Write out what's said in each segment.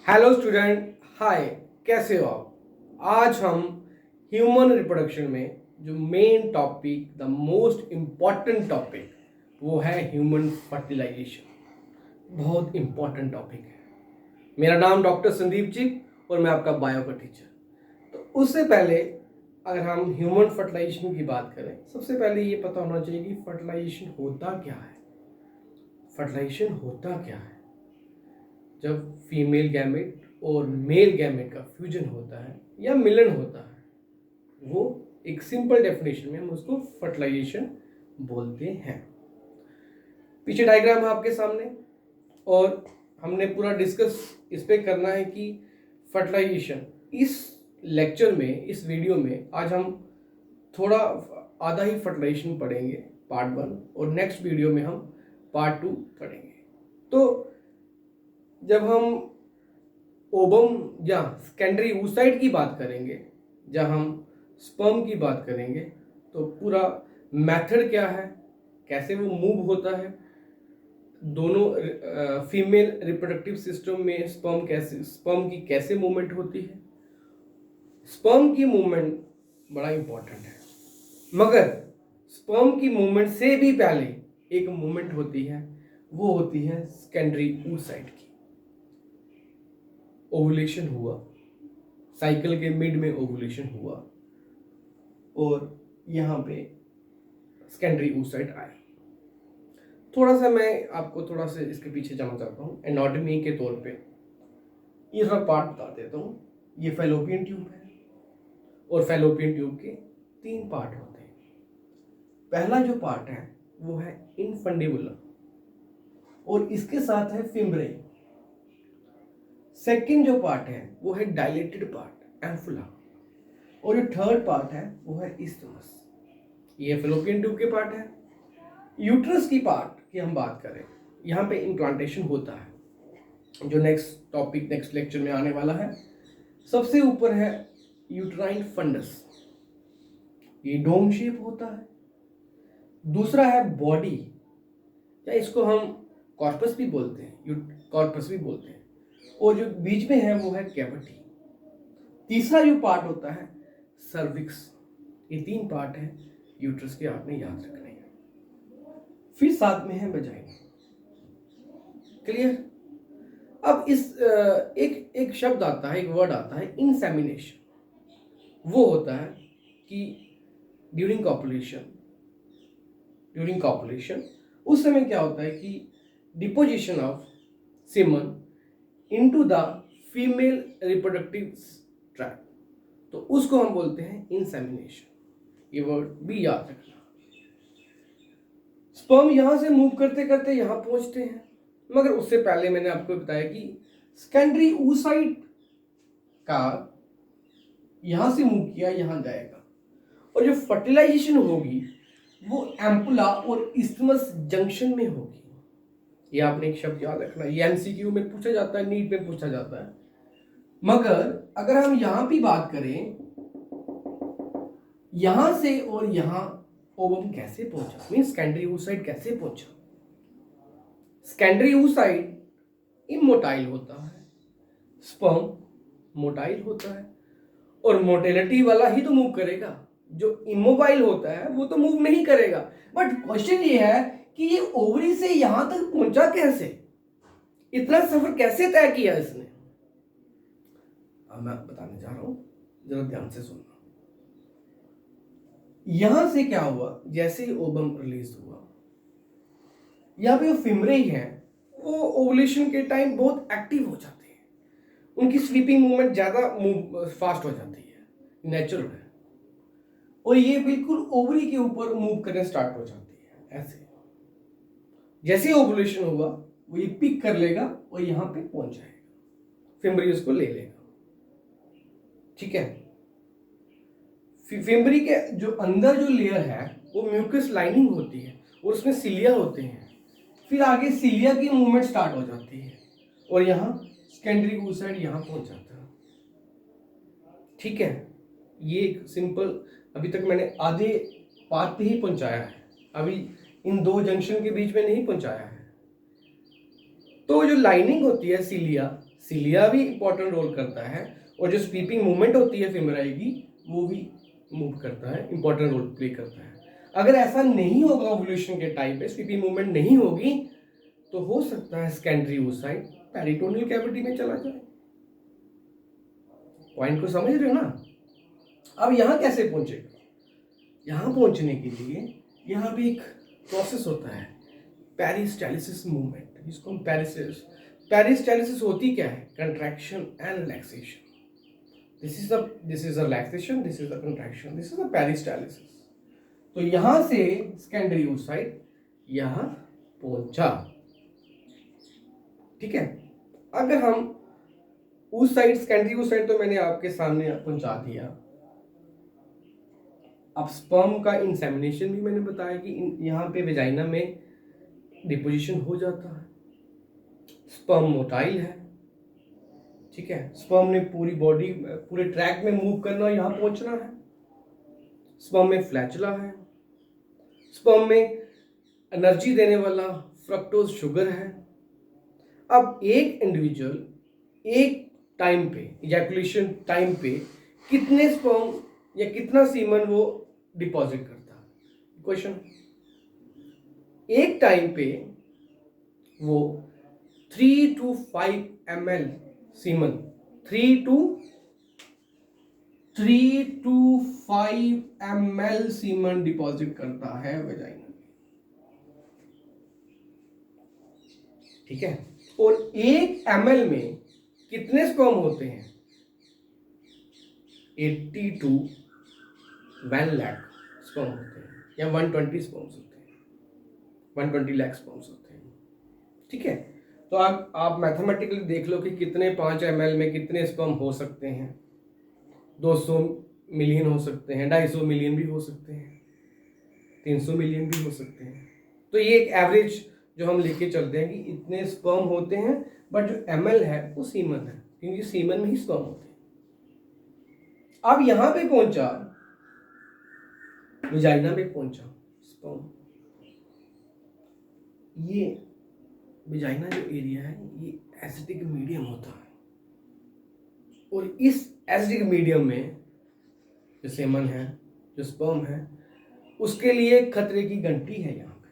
Hello student, हाय। कैसे हो आप? आज हम ह्यूमन रिप्रोडक्शन में जो main topic, the most important topic, वो है ह्यूमन फर्टिलाइजेशन। बहुत इम्पॉर्टेंट टॉपिक है। मेरा नाम डॉक्टर संदीप जी और मैं आपका बायो का टीचर। तो उससे पहले अगर हम ह्यूमन फर्टिलाइजेशन की बात करें, सबसे पहले ये पता होना चाहिए कि फर्टिलाइजेशन होता क्या है। फर्टिलाइजेशन होता क्या है? जब फीमेल गैमेट और मेल गैमेट का फ्यूजन होता है या मिलन होता है, वो एक सिंपल डेफिनेशन में हम उसको फर्टिलाइजेशन बोलते हैं। पीछे डायग्राम है आपके सामने और हमने पूरा डिस्कस इस पे करना है कि फर्टिलाइजेशन इस लेक्चर में, इस वीडियो में आज हम थोड़ा आधा ही फर्टिलाइजेशन पढ़ेंगे, पार्ट 1, और नेक्स्ट वीडियो में हम पार्ट 2 पढ़ेंगे। तो जब हम ओवम या सेकेंडरी oocyte की बात करेंगे, जब हम स्पर्म की बात करेंगे, तो पूरा मेथड क्या है, कैसे वो मूव होता है, दोनों फीमेल रिप्रोडक्टिव सिस्टम में स्पर्म की कैसे मूवमेंट होती है। स्पर्म की मूवमेंट बड़ा इंपॉर्टेंट है, मगर स्पर्म की मूवमेंट से भी पहले एक मूवमेंट होती है, वो होती है सेकेंडरी oocyte की। ओवुलेशन हुआ, साइकिल के मिड में ओवुलेशन हुआ और यहाँ पे सेकेंडरी oocyte आए। थोड़ा सा मैं आपको थोड़ा सा इसके पीछे जाना चाहता हूँ। एनाटॉमी के तौर पे ये थोड़ा पार्ट बता देता हूँ। ये फैलोपियन ट्यूब है और फैलोपियन ट्यूब के 3 पार्ट होते हैं। पहला जो पार्ट है वो है इनफंडिबुलम और इसके साथ है फिम्ब्रे। सेकंड जो पार्ट है वो है डायलेटेड पार्ट, एम्फुला, और जो थर्ड पार्ट है वो है इस्थमस। ये फैलोपियन ट्यूब के पार्ट है। यूट्रस की पार्ट की हम बात करें, यहाँ पे इम्प्लांटेशन होता है, जो नेक्स्ट टॉपिक नेक्स्ट लेक्चर में आने वाला है। सबसे ऊपर है यूट्राइन फंडस, ये डोम शेप होता है। दूसरा है बॉडी, या इसको हम कॉर्पस भी बोलते हैं, कॉर्पस भी बोलते हैं, और जो बीच में है वो है कैविटी। तीसरा जो पार्ट होता है सर्विक्स। ये 3 पार्ट है यूट्रस के, आपने याद रखने हैं। फिर साथ में है वजाइना। क्लियर? अब इस एक शब्द आता है, एक वर्ड आता है इंसेमिनेशन। वो होता है कि ड्यूरिंग कॉपुलेशन उस समय क्या होता है कि deposition of semen into the female reproductive tract, तो उसको हम बोलते हैं इंसेमिनेशन। ये वर्ड भी याद रखना। स्पर्म यहां से मूव करते करते यहां पहुंचते हैं, मगर उससे पहले मैंने आपको बताया कि सेकेंडरी oocyte का यहां से मूव किया, यहां जाएगा, और जो फर्टिलाइजेशन होगी वो एम्पुला और इस्थमस जंक्शन में होगी। ये आपने एक शब्द याद रखना, ये एमसीक्यू में पूछा जाता है, नीट में पूछा जाता है। मगर अगर हम यहां भी बात करें, यहां से और यहां ओवम कैसे पहुंचा, मीन सेकेंडरी oocyte कैसे पहुंचा। सेकेंडरी oocyte इमोटाइल होता है, स्पर्म मोटाइल होता है, और मोटिलिटी वाला ही तो मूव करेगा। जो इमोबाइल होता है वो तो मूव नहीं करेगा। बट क्वेश्चन ये है कि ये ओवरी से यहां तक पहुंचा कैसे, इतना सफर कैसे तय किया इसने। अब मैं बताने जा रहा हूं, जरा ध्यान से सुनना। यहां से क्या हुआ, जैसे ही ओवम रिलीज हुआ, यहाँ पे जो फिमरे हैं वो ओवुलेशन के टाइम बहुत एक्टिव हो जाते हैं, उनकी स्लीपिंग मूवमेंट ज़्यादा फास्ट हो जाती है, नेचुरल है, और ये बिल्कुल ओवरी के ऊपर मूव करने स्टार्ट हो जाती है। ऐसे जैसे ओवुलेशन हुआ वो ये पिक कर लेगा और यहाँ पे पहुंच जाएगा, फिम्बरी उसको ले लेगा। ठीक है? फिम्बरी के जो अंदर जो लेयर है वो म्यूकस लाइनिंग होती है और उसमें सिलिया होते हैं। फिर आगे सिलिया की मूवमेंट स्टार्ट हो जाती है और यहाँ सेकेंडरी oocyte यहाँ पहुंच जाता है। ठीक है? ये एक सिंपल, अभी तक मैंने आधे पार्ट पे ही पहुंचाया है, अभी इन 2 जंक्शन के बीच में नहीं पहुंचाया है। तो जो लाइनिंग होती है सिलिया भी इंपॉर्टेंट रोल करता है, और जो स्वीपिंग मूवमेंट होती है फेमोराई की वो भी मूव करता है, इंपॉर्टेंट रोल प्ले करता है। अगर ऐसा नहीं होगा ओवुलेशन के टाइम पे, स्वीपिंग मूवमेंट नहीं होगी, तो हो सकता है सेकेंडरी oocyte पेरिटोनियल कैविटी में चला जाए। पॉइंट को समझ रहे हो ना? अब यहां कैसे पहुंचेगा? यहां पहुंचने के लिए यहां पे एक प्रोसेस होता है, पेरिस्टालिसिस मूवमेंट, जिसको हम पेरिस्टालिसिस होती क्या है? Contraction and relaxation. This is the relaxation, this is the contraction, this is the peristalsis. तो यहां से सेकेंडरी oocyte यहां पहुंचा, ठीक है। अगर हम oocyte, सेकेंडरी oocyte तो मैंने आपके सामने पहुंचा दिया। अब स्पर्म का इंसेमिनेशन भी मैंने बताया कि यहाँ पे वेजाइना में डिपोजिशन हो जाता है। स्पर्म मोटाइल है, ठीक है। स्पर्म ने पूरी बॉडी, पूरे ट्रैक में मूव करना, यहाँ पहुंचना है। स्पर्म में फ्लैचुला है, स्पर्म में एनर्जी देने वाला फ्रक्टोज शुगर है। अब एक इंडिविजुअल एक टाइम पे, इजैकुलेशन टाइम पे, कितने स्पर्म या कितना सीमन वो डिपॉजिट करता है? क्वेश्चन। एक टाइम पे वो 3 to 5 ml semen, 3 to 5 ml semen deposit करता है वेजाइना में, ठीक है। और 1 ml में कितने स्पर्म होते हैं? 80 to 1 लाख स्पर्म होते हैं, या 120 स्पर्म्स होते हैं, 120 लाख स्पर्म्स होते हैं, ठीक है। तो आप मैथमेटिकली देख लो कि कितने 5 ml में कितने स्पर्म हो सकते हैं। 200 मिलियन हो सकते हैं, 250 मिलियन भी हो सकते हैं, 300 मिलियन भी हो सकते हैं। तो ये एक एवरेज जो हम लेके चलते हैं कि इतने स्पर्म होते हैं, बट जो ml है वो सीमन है, क्योंकि सीमन में ही स्पर्म होते हैं। अब यहां पे पहुंचा, वेजाइना में पहुंचा स्पर्म। ये वेजाइना जो एरिया है ये एसिडिक मीडियम होता है, और इस एसिडिक मीडियम में जो सेमन है, जो स्पर्म है, उसके लिए खतरे की घंटी है यहाँ पे।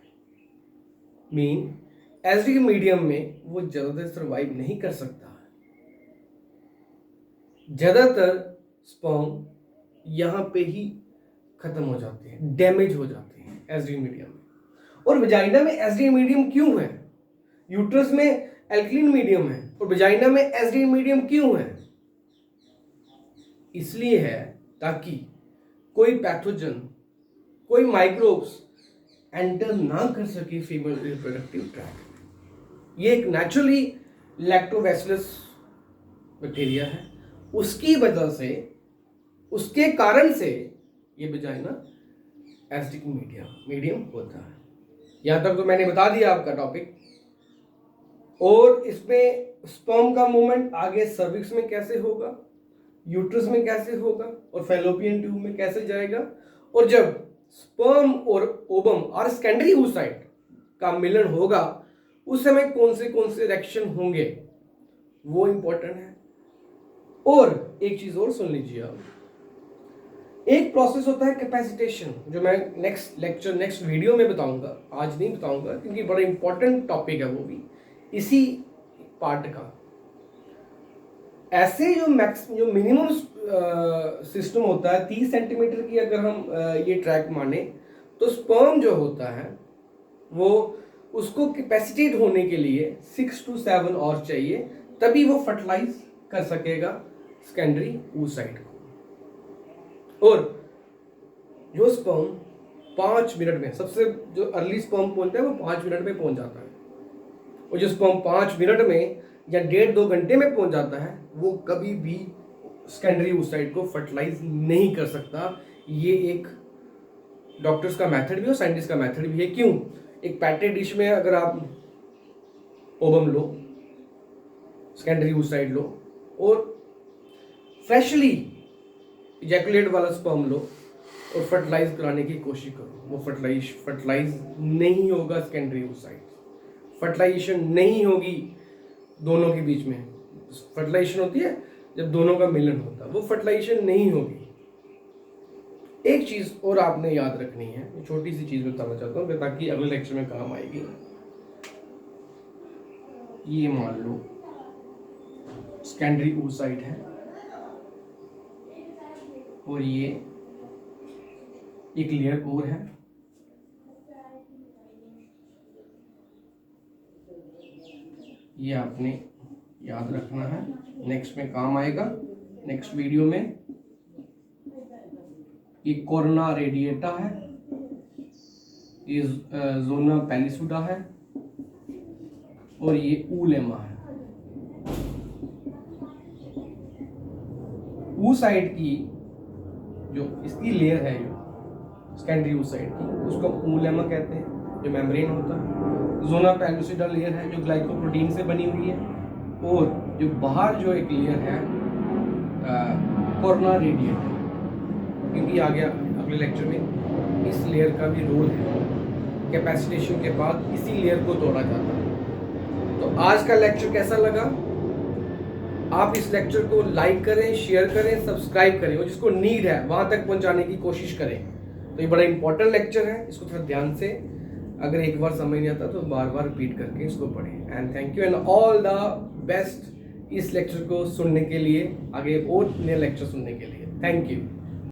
मीन एसिडिक मीडियम में वो ज्यादातर सर्वाइव नहीं कर सकता है। ज्यादातर स्पर्म यहाँ पे ही खत्म हो जाते हैं, डैमेज हो जाते हैं एसिडिक मीडियम में। और वेजाइना में एसिडिक मीडियम क्यों है? यूट्रस में एल्कलीन मीडियम है, और वेजाइना में एसिडिक मीडियम क्यों है? इसलिए है ताकि कोई पैथोजन, कोई माइक्रोब्स एंटर ना कर सके फीमेल रिप्रोडक्टिव ट्रैक्ट। ये एक नेचुरली लैक्टोबैसिलस बैक्टीरिया है, उसकी वजह से, उसके कारण से ये वेजाइना एसिडिक मीडियम होता है। यहां तक तो मैंने बता दिया आपका टॉपिक। और इसमें स्पर्म का मूवमेंट आगे सर्विक्स में कैसे होगा, यूट्रस में कैसे होगा, और फैलोपियन ट्यूब में कैसे जाएगा, और जब स्पर्म और ओवम और सेकेंडरी oocyte का मिलन होगा उस समय कौन से रिएक्शन होंगे, वो इंपॉर्टेंट है। और एक चीज और सुन लीजिए आप, एक प्रोसेस होता है कैपेसिटेशन, जो मैं नेक्स्ट लेक्चर, नेक्स्ट वीडियो में बताऊंगा, आज नहीं बताऊंगा, क्योंकि बड़ा इंपॉर्टेंट टॉपिक है वो भी इसी पार्ट का। ऐसे जो मिनिमम सिस्टम होता है 30 सेंटीमीटर की, अगर हम ये ट्रैक माने, तो स्पर्म जो होता है वो, उसको कैपेसिटेट होने के लिए 6 to 7 और चाहिए, तभी वो फर्टिलाइज कर सकेगा सेकेंडरी oocyte को। और जो स्पर्म 5 मिनट में, सबसे जो अर्ली स्पर्म पहुंचता है वो 5 मिनट में पहुंच जाता है, और जो स्पर्म 5 मिनट में या 1.5-2 घंटे में पहुंच जाता है, वो कभी भी सेकेंडरी oocyte को फर्टिलाइज नहीं कर सकता। ये एक डॉक्टर्स का मेथड भी और साइंटिस्ट का मेथड भी है। क्यों? एक पैटेड डिश में अगर आप ओवम लो, सेकेंडरी oocyte लो, और फ्रेशली इजैकुलेट वाला स्पर्म लो, और फर्टिलाइज कराने की कोशिश करो, वो फर्टिलाइज नहीं होगा। सेकेंडरी oocyte फर्टिलाइजेशन नहीं होगी दोनों के बीच में, फर्टिलाइजेशन होती है जब दोनों का मिलन होता है, वो फर्टिलाइजेशन नहीं होगी। एक चीज़ और आपने याद रखनी है, छोटी सी चीज़ बताना चाहता हूँ ताकि अगले लेक्चर में काम आएगी। ये मान लो सेकेंडरी oocyte है और ये एक लेयर और है, ये आपने याद रखना है, नेक्स्ट में काम आएगा नेक्स्ट वीडियो में। ये कोरोना रेडिएटा है, ये जोना पैलिसुडा है और ये ऊलेमा है। oocyte की जो इसकी लेयर है, जो सेकेंडरी oocyte की, उसको ऊलेमा कहते हैं, जो मेम्ब्रेन होता है। जोना पैलिसुडा लेयर है जो ग्लाइकोप्रोटीन से बनी हुई है, और जो बाहर जो एक लेयर है कोरोना रेडिएटा, क्योंकि आ गया अगले लेक्चर में इस लेयर का भी रोल है, कैपेसिटेशन के बाद इसी लेयर को तोड़ा जाता है। तो आज का लेक्चर कैसा लगा? आप इस लेक्चर को लाइक करें, शेयर करें, सब्सक्राइब करें और जिसको नीड है वहां तक पहुंचाने की कोशिश करें। तो ये बड़ा इंपॉर्टेंट लेक्चर है, इसको थोड़ा ध्यान से, अगर एक बार समझ नहीं आता तो बार बार रिपीट करके इसको पढ़ें। And thank you and all the best इस लेक्चर को सुनने के लिए, आगे और नए लेक्चर सुनने के लिए। Thank you.